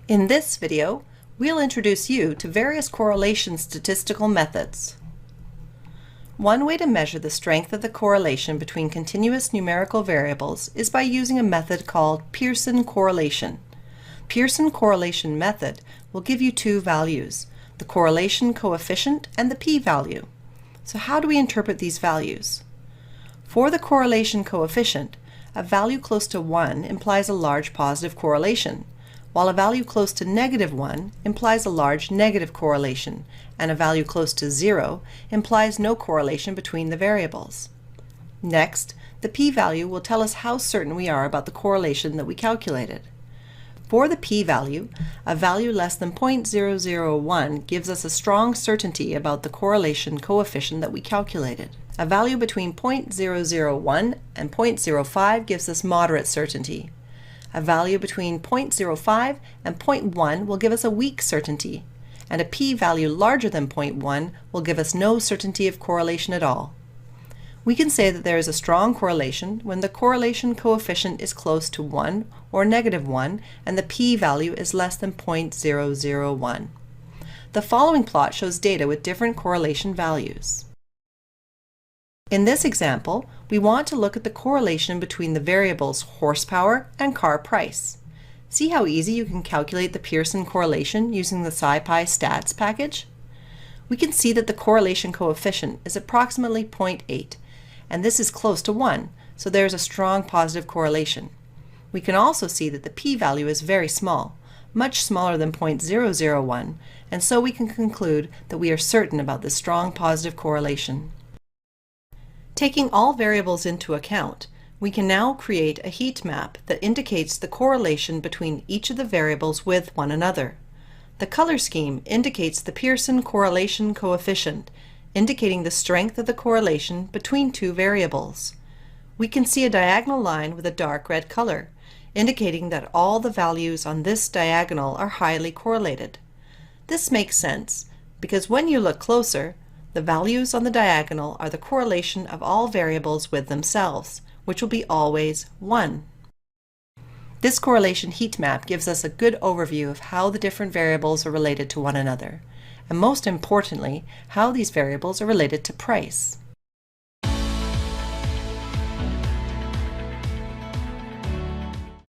In this video, we'll introduce you to various correlation statistical methods. One way to measure the strength of the correlation between continuous numerical variables is by using a method called Pearson correlation. Pearson correlation method will give you two values, the correlation coefficient and the p-value. So how do we interpret these values? For the correlation coefficient, a value close to 1 implies a large positive correlation, while a value close to -1 implies a large negative correlation, and a value close to 0 implies no correlation between the variables. Next, the p-value will tell us how certain we are about the correlation that we calculated. For the p-value, a value less than 0.001 gives us a strong certainty about the correlation coefficient that we calculated. A value between 0.001 and 0.05 gives us moderate certainty. A value between 0.05 and 0.1 will give us a weak certainty, and a p-value larger than 0.1 will give us no certainty of correlation at all. We can say that there is a strong correlation when the correlation coefficient is close to 1 or -1 and the p-value is less than 0.001. The following plot shows data with different correlation values. In this example, we want to look at the correlation between the variables horsepower and car price. See how easy you can calculate the Pearson correlation using the SciPy Stats package? We can see that the correlation coefficient is approximately 0.8, and this is close to 1, so there is a strong positive correlation. We can also see that the p-value is very small, much smaller than 0.001, and so we can conclude that we are certain about this strong positive correlation. Taking all variables into account, we can now create a heat map that indicates the correlation between each of the variables with one another. The color scheme indicates the Pearson correlation coefficient, indicating the strength of the correlation between two variables. We can see a diagonal line with a dark red color, indicating that all the values on this diagonal are highly correlated. This makes sense because when you look closer, the values on the diagonal are the correlation of all variables with themselves, which will be always 1. This correlation heat map gives us a good overview of how the different variables are related to one another, and most importantly, how these variables are related to price.